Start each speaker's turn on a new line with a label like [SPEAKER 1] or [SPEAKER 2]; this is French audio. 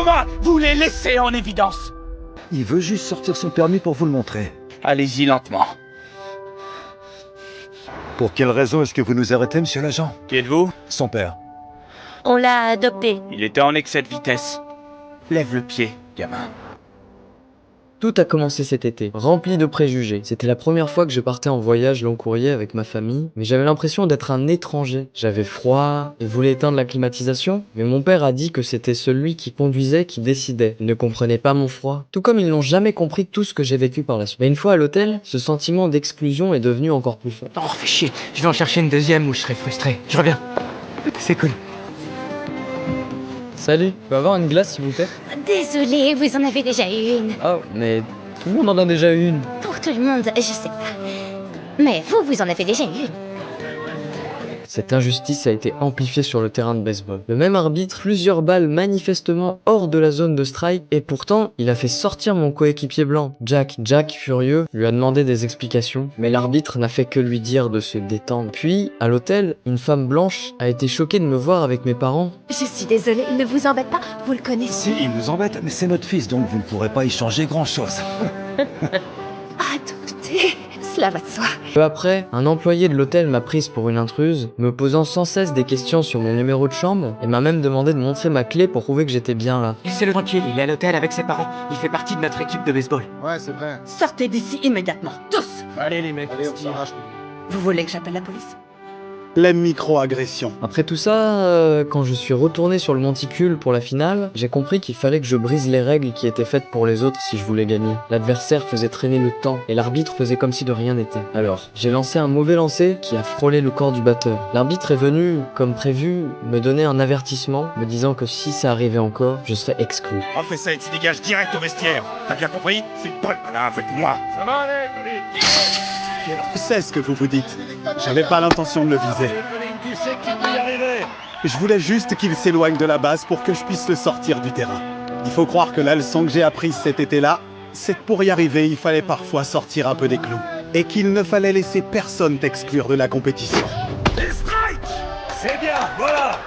[SPEAKER 1] Comment vous les laissez en évidence?
[SPEAKER 2] Il veut juste sortir son permis pour vous le montrer.
[SPEAKER 1] Allez-y lentement.
[SPEAKER 2] Pour quelle raison est-ce que vous nous arrêtez, monsieur l'agent?
[SPEAKER 1] Qui êtes-vous?
[SPEAKER 2] Son père.
[SPEAKER 3] On l'a adopté.
[SPEAKER 1] Il était en excès de vitesse. Lève le pied, gamin.
[SPEAKER 4] Tout a commencé cet été, rempli de préjugés. C'était la première fois que je partais en voyage long courrier avec ma famille, mais j'avais l'impression d'être un étranger. J'avais froid et voulais éteindre la climatisation, mais mon père a dit que c'était celui qui conduisait qui décidait. Il ne comprenait pas mon froid, tout comme ils n'ont jamais compris tout ce que j'ai vécu par la suite. Mais une fois à l'hôtel, ce sentiment d'exclusion est devenu encore plus fort.
[SPEAKER 5] Oh, fais chier. Je vais en chercher une deuxième où je serai frustré. Je reviens. C'est cool.
[SPEAKER 4] Salut, je peux avoir une glace s'il vous plaît?
[SPEAKER 3] Désolée, vous en avez déjà eu une.
[SPEAKER 4] Oh, mais tout le monde en a déjà eu une.
[SPEAKER 3] Pour tout le monde, je sais pas. Mais vous en avez déjà eu une.
[SPEAKER 4] Cette injustice a été amplifiée sur le terrain de baseball. Le même arbitre, plusieurs balles manifestement hors de la zone de strike, et pourtant, il a fait sortir mon coéquipier blanc. Jack, furieux, lui a demandé des explications, mais l'arbitre n'a fait que lui dire de se détendre. Puis, à l'hôtel, une femme blanche a été choquée de me voir avec mes parents.
[SPEAKER 3] Je suis désolée, ne vous embête pas, vous le connaissez.
[SPEAKER 2] Si, il nous embête, mais c'est notre fils, donc vous ne pourrez pas y changer grand-chose.
[SPEAKER 3] Adopté, cela va de soi.
[SPEAKER 4] Peu après, un employé de l'hôtel m'a prise pour une intruse, me posant sans cesse des questions sur mon numéro de chambre, et m'a même demandé de montrer ma clé pour prouver que j'étais bien là.
[SPEAKER 5] Laissez-le tranquille, il est à l'hôtel avec ses parents. Il fait partie de notre équipe de baseball.
[SPEAKER 6] Ouais, c'est vrai.
[SPEAKER 7] Sortez d'ici immédiatement, tous.
[SPEAKER 1] Allez les mecs.
[SPEAKER 6] Allez, on s'arrache.
[SPEAKER 7] Vous voulez que j'appelle la police?
[SPEAKER 6] Les micro-agressions.
[SPEAKER 4] Après tout ça, quand je suis retourné sur le monticule pour la finale, j'ai compris qu'il fallait que je brise les règles qui étaient faites pour les autres si je voulais gagner. L'adversaire faisait traîner le temps, et l'arbitre faisait comme si de rien n'était. Alors, j'ai lancé un mauvais lancer qui a frôlé le corps du batteur. L'arbitre est venu, comme prévu, me donner un avertissement, me disant que si ça arrivait encore, je serais exclu.
[SPEAKER 1] On fait ça et tu dégages direct au vestiaire. T'as bien compris? C'est une bonne là avec moi. Ça va aller,
[SPEAKER 6] Je sais ce que vous vous dites. J'avais pas l'intention de le viser.
[SPEAKER 1] Tu sais qu'il peut y arriver.
[SPEAKER 6] Je voulais juste qu'il s'éloigne de la base pour que je puisse le sortir du terrain. Il faut croire que la leçon que j'ai apprise cet été-là, c'est que pour y arriver, il fallait parfois sortir un peu des clous. Et qu'il ne fallait laisser personne t'exclure de la compétition.
[SPEAKER 1] Les strikes. C'est bien, voilà.